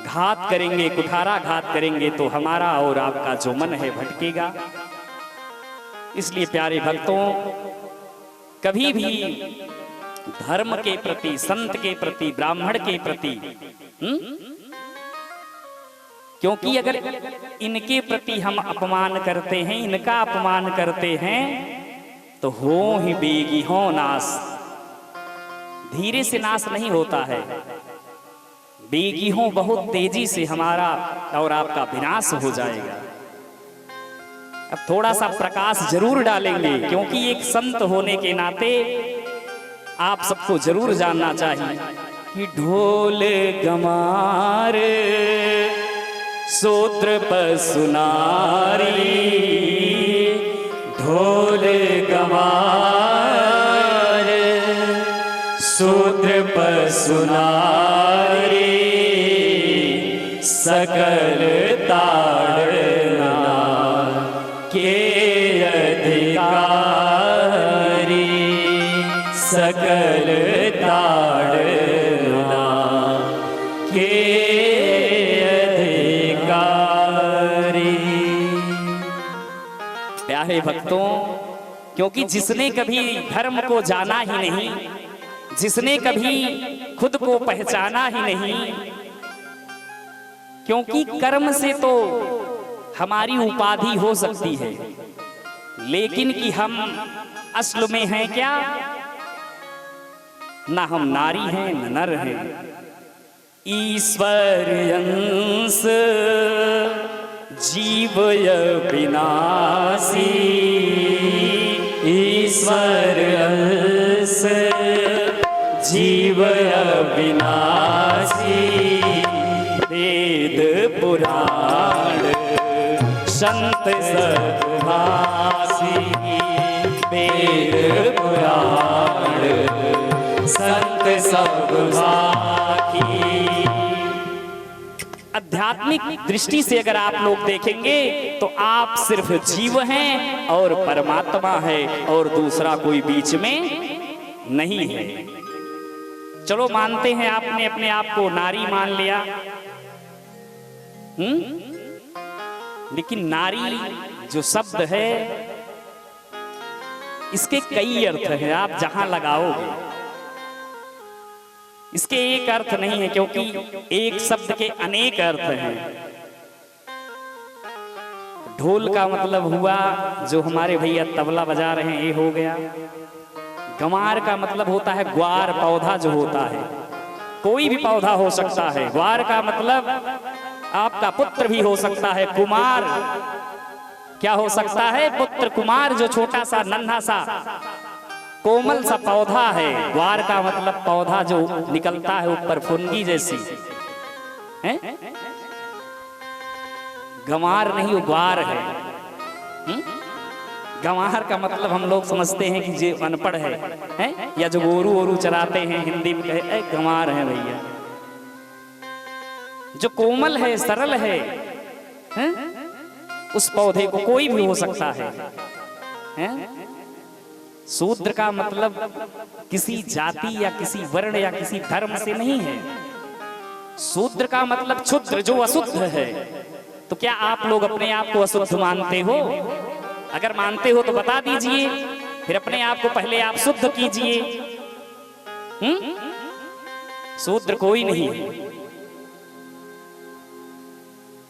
घात करेंगे, कुठाराघात करेंगे, तो हमारा और आपका जो मन है भटकेगा। इसलिए प्यारे भक्तों, कभी भी धर्म के प्रति, संत के प्रति, ब्राह्मण के प्रति, क्योंकि अगर इनके प्रति हम अपमान करते हैं, इनका अपमान करते हैं, तो हो ही बेगी हो नाश। धीरे से नाश नहीं होता है, बेगिहों बहुत तेजी से हमारा और आपका विनाश हो जाएगा। अब थोड़ा सा प्रकाश जरूर डालेंगे, क्योंकि एक संत होने के नाते आप सबको जरूर जानना चाहिए कि ढोल गमार शूद्र पशु नारी, ढोल गमार शूद्र पशु नारी, सकल ताड़ना के अधिकारी, सकल ताड़ना के अधिकारी। प्यारे भक्तों, क्योंकि जिसने कभी धर्म को जाना ही नहीं, जिसने कभी खुद को पहचाना ही नहीं, क्योंकि कर्म से तो हमारी उपाधि हो सकती है, लेकिन कि हम असल में हैं क्या? ना हम नारी हैं न नर हैं। ईश्वर अंश जीव विनाशी, ईश्वर अंश जीव विनाशी, वेद पुराण संत सद्भाषी, वेद पुराण संत सद्भाषी। आध्यात्मिक दृष्टि से अगर आप लोग देखेंगे तो आप सिर्फ जीव हैं और परमात्मा है, और दूसरा कोई बीच में नहीं है। चलो मानते हैं आपने अपने आप को नारी मान लिया, लेकिन नारी जो शब्द है इसके कई अर्थ हैं, आप जहां लगाओगे। इसके एक अर्थ नहीं है, क्योंकि एक शब्द के अनेक अर्थ हैं। ढोल का मतलब हुआ जो हमारे भैया तबला बजा रहे हैं, ये हो गया। गंवार का मतलब होता है ग्वार, पौधा जो होता है, कोई भी पौधा हो सकता है। ग्वार का मतलब आपका पुत्र भी हो सकता है। कुमार क्या हो सकता है? पुत्र। कुमार जो छोटा सा नन्हा सा कोमल सा पौधा है। ग्वार का मतलब पौधा जो निकलता है ऊपर फुनगी जैसी है। गंवार नहीं, वो ग्वार है। गंवार का मतलब हम लोग समझते हैं कि जो अनपढ़ है, या जो गोरू ओरू चराते हैं, हिंदी में कहे गंवार है भैया। जो कोमल है, सरल है, उस पौधे को कोई भी हो सकता है। शूद्र का मतलब किसी जाति या किसी वर्ण या किसी धर्म से नहीं है। शूद्र का मतलब क्षुद्र, जो अशुद्ध है। तो क्या आप लोग अपने आप को अशुद्ध मानते हो? अगर मानते हो तो बता दीजिए, फिर अपने आप को पहले आप शुद्ध कीजिए। शूद्र कोई नहीं है।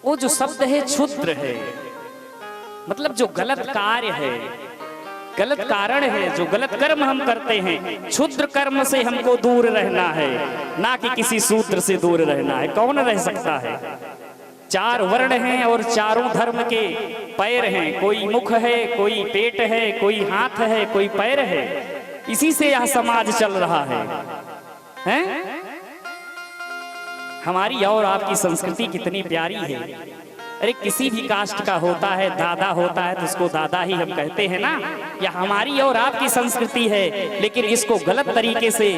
वो जो शब्द है क्षुद्र है, मतलब जो गलत कार्य है, गलत कारण है, जो गलत कर्म हम करते हैं, क्षुद्र कर्म से हमको दूर रहना है, ना कि किसी शूद्र से दूर रहना है। कौन रह सकता है? चार वर्ण हैं और चारों धर्म के पैर हैं। कोई मुख है, कोई पेट है, कोई हाथ है, कोई पैर है। इसी से यह समाज चल रहा है, हैं? हमारी और आपकी संस्कृति कितनी प्यारी है। अरे किसी भी कास्ट का होता है, दादा होता है तो उसको दादा ही हम कहते हैं ना। या हमारी और आपकी संस्कृति है, लेकिन इसको गलत तरीके से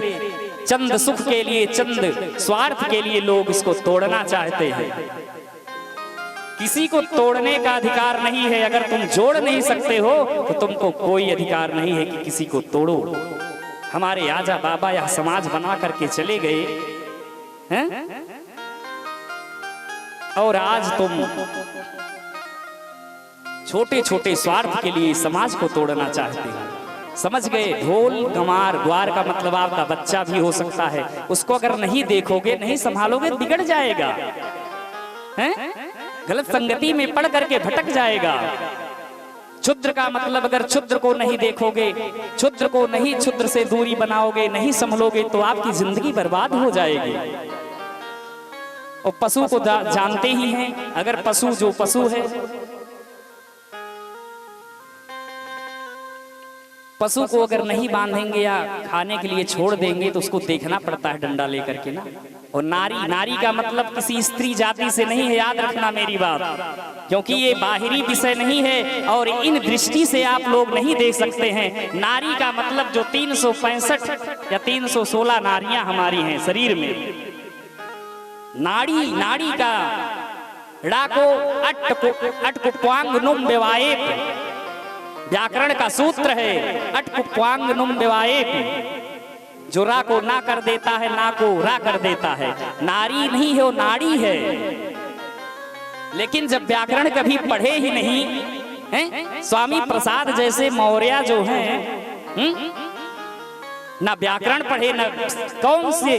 चंद सुख के लिए, चंद स्वार्थ के लिए लोग इसको तोड़ना चाहते हैं। किसी को तोड़ने का अधिकार नहीं है। अगर तुम जोड़ नहीं सकते हो तो तुमको कोई अधिकार नहीं है कि किसी को तोड़ो। हमारे आजा बाबा यह समाज बना करके चले गए हैं, और आज तुम छोटे छोटे स्वार्थ के लिए समाज को तोड़ना चाहते हो। समझ गए? ढोल गंवार ग्वार का मतलब आपका बच्चा भी हो सकता है। उसको अगर नहीं देखोगे, नहीं संभालोगे, बिगड़ जाएगा, हैं? गलत संगति में पड़ करके भटक जाएगा। क्षुद्र का मतलब अगर क्षुद्र को नहीं देखोगे, क्षुद्र को नहीं, क्षुद्र से दूरी बनाओगे, नहीं संभलोगे तो आपकी जिंदगी बर्बाद हो जाएगी। और पशु को जानते ही हैं, अगर पशु जो पशु है, पशु को अगर नहीं बांधेंगे या खाने के लिए छोड़ देंगे तो उसको देखना पड़ता है डंडा लेकर के ना। और नारी, नारी का मतलब किसी स्त्री जाति से नहीं है, याद रखना मेरी बात, क्योंकि ये बाहरी विषय नहीं है और इन दृष्टि से आप लोग नहीं देख सकते हैं। नारी का मतलब जो 365 या 316 नारियां हमारी हैं शरीर में, नाड़ी, नाड़ी का डाको अटकुप्वांग नुम विवाहेत, व्याकरण का सूत्र है अटकुप्वांग नुम विवाहेत, जो रा को ना कर देता है, ना को रा कर देता है। नारी नहीं है, वो नाड़ी है। लेकिन जब व्याकरण कभी पढ़े ही नहीं हैं, स्वामी प्रसाद जैसे मौर्य जो हैं, ना व्याकरण पढ़े, ना कौन से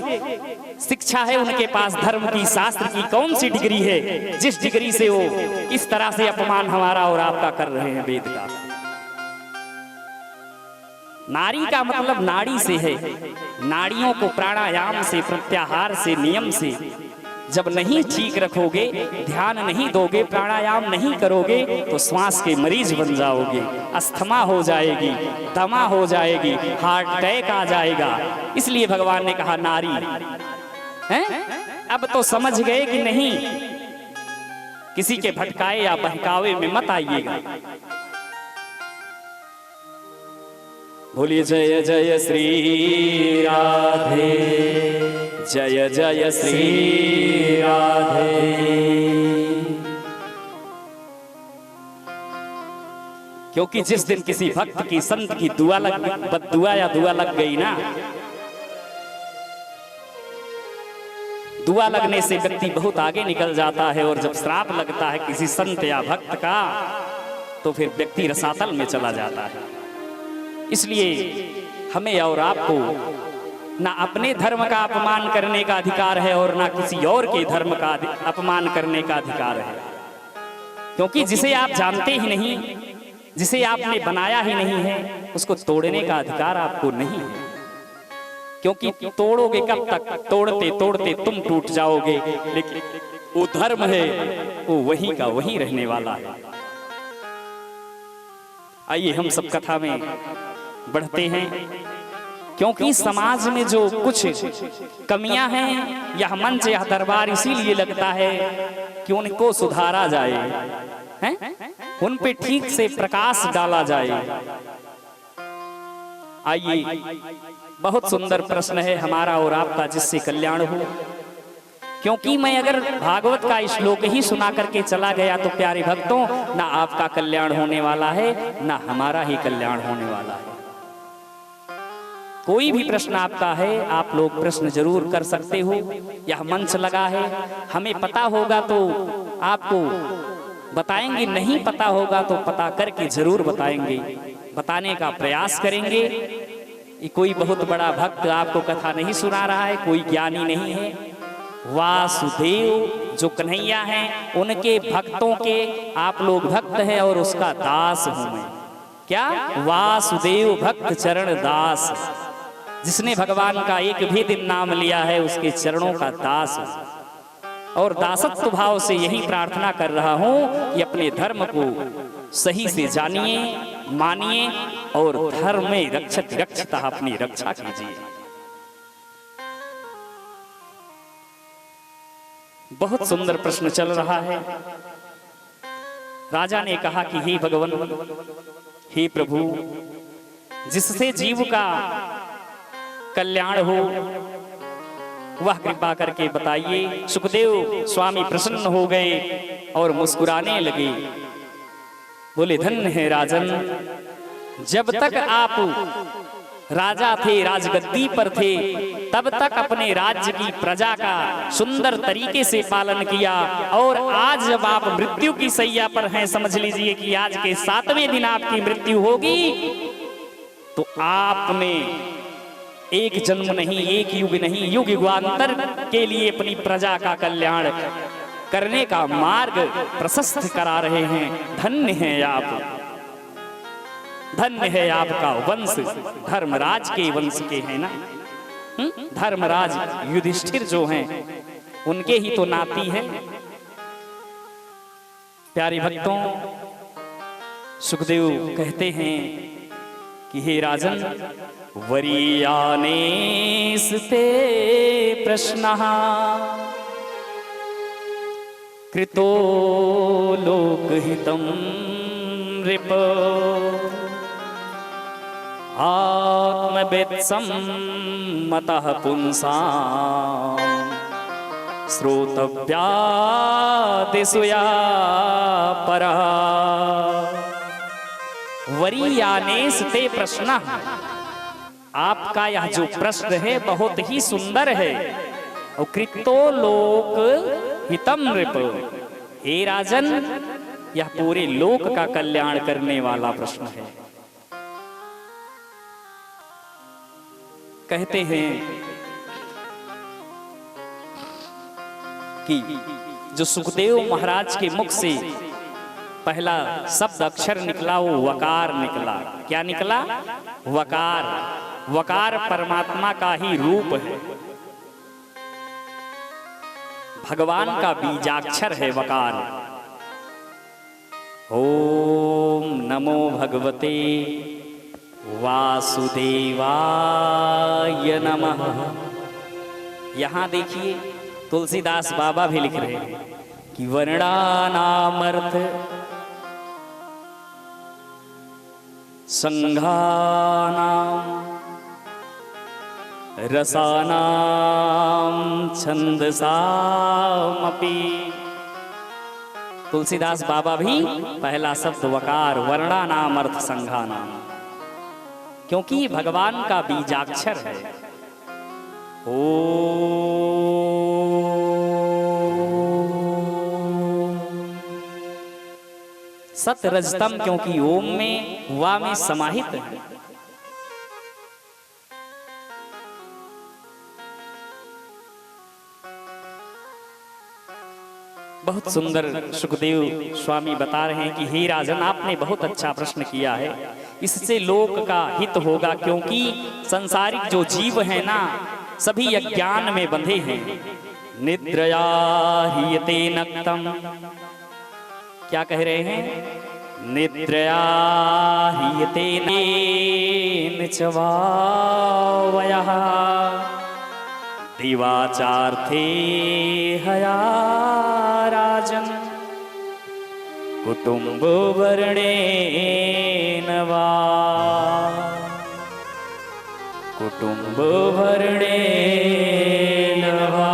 शिक्षा है उनके पास, धर्म की, शास्त्र की कौन सी डिग्री है, जिस डिग्री से वो इस तरह से अपमान हमारा और आपका कर रहे हैं वेद का। नारी का मतलब नाड़ी से है। नाड़ियों को प्राणायाम से, प्रत्याहार से, नियम से जब नहीं ठीक रखोगे, ध्यान नहीं दोगे, प्राणायाम नहीं करोगे तो श्वास के मरीज बन जाओगे, अस्थमा हो जाएगी, दमा हो जाएगी, हार्ट अटैक आ जाएगा। इसलिए भगवान ने कहा नारी हैं। अब तो समझ गए कि नहीं, किसी के भटकाए या बहकावे में मत आइएगा। बोलिए जय जय श्री राधे, जय जय श्री राधे। क्योंकि जिस दिन किसी भक्त की, संत की दुआ बद्दुआ या दुआ लग गई ना, दुआ लगने से व्यक्ति बहुत आगे निकल जाता है, और जब श्राप लगता है किसी संत या भक्त का तो फिर व्यक्ति रसातल में चला जाता है। इसलिए हमें और आपको ना अपने धर्म का अपमान करने का अधिकार है और ना किसी और के धर्म का अपमान करने का अधिकार है, क्योंकि जिसे आप जानते ही नहीं, जिसे आपने बनाया ही नहीं है, उसको तोड़ने का अधिकार आपको नहीं है। क्योंकि तोड़ोगे कब तक, तोड़ते तोड़ते तुम टूट जाओगे, लेकिन वो धर्म है वो वहीं का वहीं रहने वाला है। आइए हम सब कथा में बढ़ते हैं, क्योंकि समाज में जो कुछ कमियां हैं, यह मंच, यह दरबार इसीलिए लगता है कि उनको सुधारा जाए, हैं? उन पे ठीक से प्रकाश डाला जाए। आइए, बहुत सुंदर प्रश्न है हमारा और आपका, जिससे कल्याण हो। क्योंकि मैं अगर भागवत का श्लोक ही सुना करके चला गया तो प्यारे भक्तों, ना आपका कल्याण होने वाला है, ना हमारा ही कल्याण होने वाला है। कोई भी प्रश्न आपका है, आप लोग प्रश्न जरूर कर सकते हो, यह मंच लगा है। हमें पता होगा तो आपको बताएंगे, नहीं पता होगा तो पता करके जरूर बताएंगे, बताने का प्रयास करेंगे। कोई बहुत बड़ा भक्त आपको कथा नहीं सुना रहा है, कोई ज्ञानी नहीं है। वासुदेव जो कन्हैया हैं, उनके भक्तों के आप लोग भक्त हैं और उसका दास हूं मैं। क्या? वासुदेव भक्त चरण दास। जिसने भगवान का एक भी दिन नाम लिया है, उसके चरणों का दास। और दासत्व भाव से यही प्रार्थना कर रहा हूं कि अपने धर्म को सही से जानिए, मानिए और धर्म में रक्षता अपनी रक्षा कीजिए। बहुत सुंदर प्रश्न चल रहा है। राजा ने कहा कि हे भगवान, हे प्रभु, जिससे जीव का कल्याण हो वह कृपा करके बताइए। सुखदेव स्वामी प्रसन्न हो गए और मुस्कुराने लगे। बोले, धन्य है राजन, जब तक आप राजा थे, राजगद्दी पर थे, तब तक अपने राज्य की प्रजा का सुंदर तरीके से पालन किया, और आज जब आप मृत्यु की सैया पर हैं, समझ लीजिए कि आज के 7वें दिन आपकी मृत्यु होगी, तो आपने एक जन्म नहीं, एक युग नहीं, युग युगांतर के लिए अपनी प्रजा का कल्याण करने का मार्ग प्रशस्त करा रहे हैं। धन्य है आप, धन्य है आपका वंश। धर्मराज के वंश के हैं ना। धर्मराज युधिष्ठिर जो हैं, उनके ही तो नाती है। प्यारे भक्तों, सुखदेव कहते हैं कि हे राजन, वरीयानेस्ते प्रश्नः कृतो लोकहितं नृप आत्मवित्सम्मतः पुंसाम् श्रोतव्यादिशुया परः। वरीयानेस्ते प्रश्नः, आपका यह जो प्रश्न है बहुत ही सुंदर है। और कृतो लोक हितम नृप, हे राजन, यह पूरे लोक का कल्याण करने वाला प्रश्न है। कहते हैं कि जो सुखदेव महाराज के मुख से पहला शब्द अक्षर निकला वो वकार निकला। क्या निकला? वकार। वकार परमात्मा का ही रूप है, भगवान का बीजाक्षर है वकार। ओम नमो भगवते वासुदेवाय नमः। यहां देखिए तुलसीदास बाबा भी लिख रहे हैं कि वर्णानामर्थ संघानाम रसानाम छंदसामपि। तुलसीदास बाबा भी पहला शब्द वकार, वर्णानाम अर्थ संघानाम, क्योंकि भगवान का बीजाक्षर है। ओ सत रजतम, क्योंकि ओम में वा में समाहित है। बहुत सुंदर सुखदेव स्वामी बता रहे हैं कि हे राजन, आपने बहुत अच्छा प्रश्न किया है, इससे लोक का हित होगा। क्योंकि संसारिक जो जीव है ना, सभी अज्ञान में बंधे हैं। निद्रया हीयते नक्तम, क्या कह रहे हैं? निद्रया हीयते नचवावयः दिवाचार्थे हया राजन कुटुंब वर्णेन वा कुटुंब वर्णेन वा।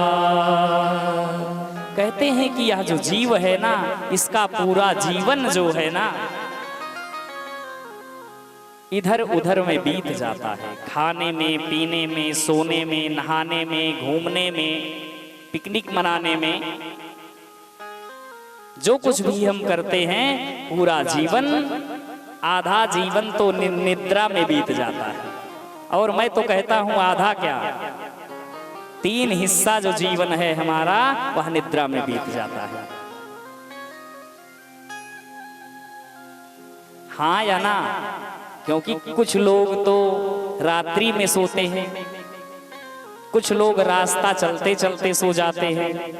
कहते हैं कि यह जो जीव है ना, इसका पूरा जीवन जो है ना इधर उधर में बीत जाता है। खाने में, पीने में, सोने में, नहाने में, घूमने में, पिकनिक मनाने में, जो कुछ भी हम करते हैं पूरा जीवन, आधा जीवन तो निद्रा में बीत जाता है। और मैं तो कहता हूं आधा क्या, 3 हिस्सा जो जीवन है हमारा वह निद्रा में बीत जाता है। हाँ या ना? क्योंकि कुछ लोग तो रात्रि में सोते हैं, कुछ लोग रास्ता चलते चलते सो जाते हैं,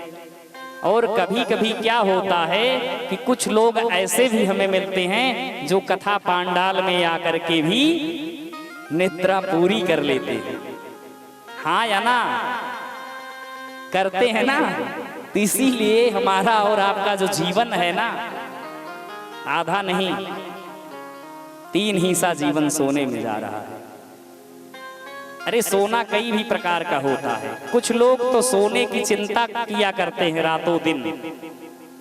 और कभी कभी क्या होता है कि कुछ लोग ऐसे भी हमें मिलते हैं जो कथा पांडाल में आकर के भी निद्रा पूरी कर लेते हैं। हाँ या ना? करते हैं ना? तो इसीलिए हमारा और आपका जो जीवन है ना, आधा नहीं 3 हिस्सा जीवन सोने में जा रहा है। अरे सोना कई भी प्रकार का होता है। कुछ लोग तो सोने की चिंता किया करते हैं रातों दिन।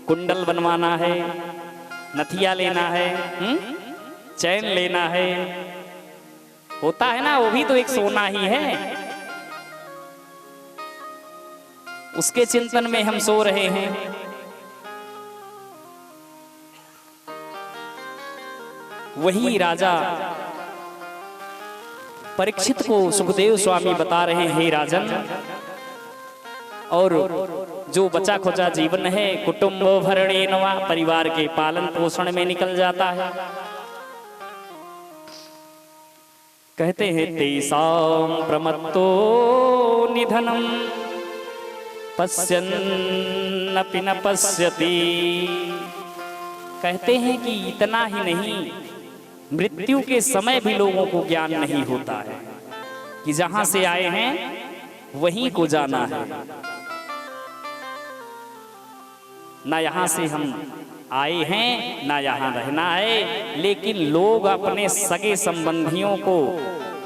कुंडल बनवाना है, नथिया लेना है, चैन लेना है, होता है ना, वो भी तो एक सोना ही है। उसके चिंतन में हम सो रहे हैं। वही राजा परीक्षित को सुखदेव स्वामी बता रहे हैं, हे राजन, और जो बचा खुचा जीवन है कुटुंब भरणेन वा, परिवार के पालन पोषण में निकल जाता है। कहते हैं तेसाम प्रमत्तो निधनम पश्यन्नपि न पश्यति। कहते हैं कि इतना ही नहीं, मृत्यु के समय भी लोगों को ज्ञान नहीं होता है कि जहां से आए हैं वहीं को जाना है। ना यहाँ से हम आए हैं ना यहाँ रहना है, लेकिन लोग अपने सगे संबंधियों को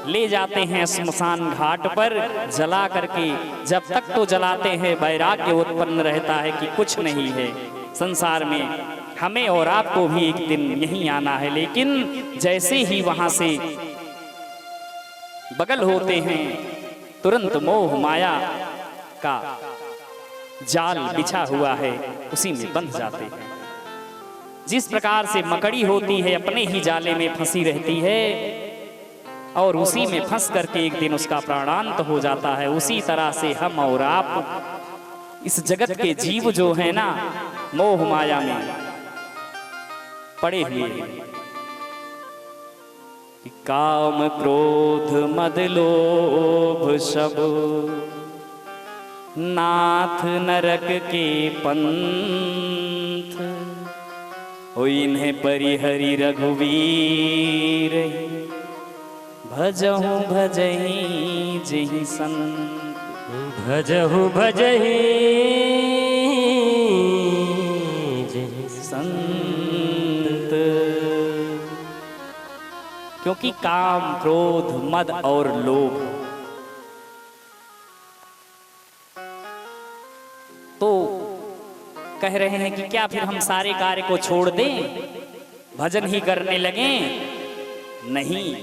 ले जाते हैं स्मशान घाट पर जला करके। जब तक तो जलाते हैं वैराग्य उत्पन्न रहता है कि कुछ नहीं है संसार में, हमें और आपको भी एक दिन यहीं आना है। लेकिन जैसे ही वहां से बगल होते हैं, तुरंत मोह माया का जाल बिछा हुआ है उसी में बंध जाते हैं। जिस प्रकार से मकड़ी होती है अपने ही जाले में फंसी रहती है और उसी में फंस करके एक दिन उसका प्राणांत हो जाता है, उसी तरह से हम और आप इस जगत के जीव जो है ना, मोह माया में पड़े हुए हैं। काम क्रोध मद लोभ सब नाथ नरक के पंथ, हो इन्हें परिहरि रघुवीर, भजहु भजहि जहि संत। भजहु भजहि जहि संत। क्योंकि काम क्रोध मद और लोभ तो कह रहे हैं कि क्या फिर हम सारे कार्य को छोड़ दें, भजन ही करने लगें? नहीं,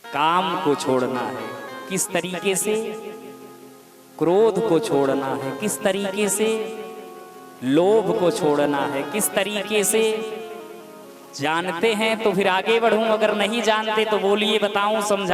काम को छोड़ना है। किस तरीके से? क्रोध को छोड़ना है। किस तरीके से? लोभ को छोड़ना है। किस तरीके से? जानते हैं तो फिर आगे बढ़ूं, अगर नहीं जानते तो बोलिए, बताऊं, समझा।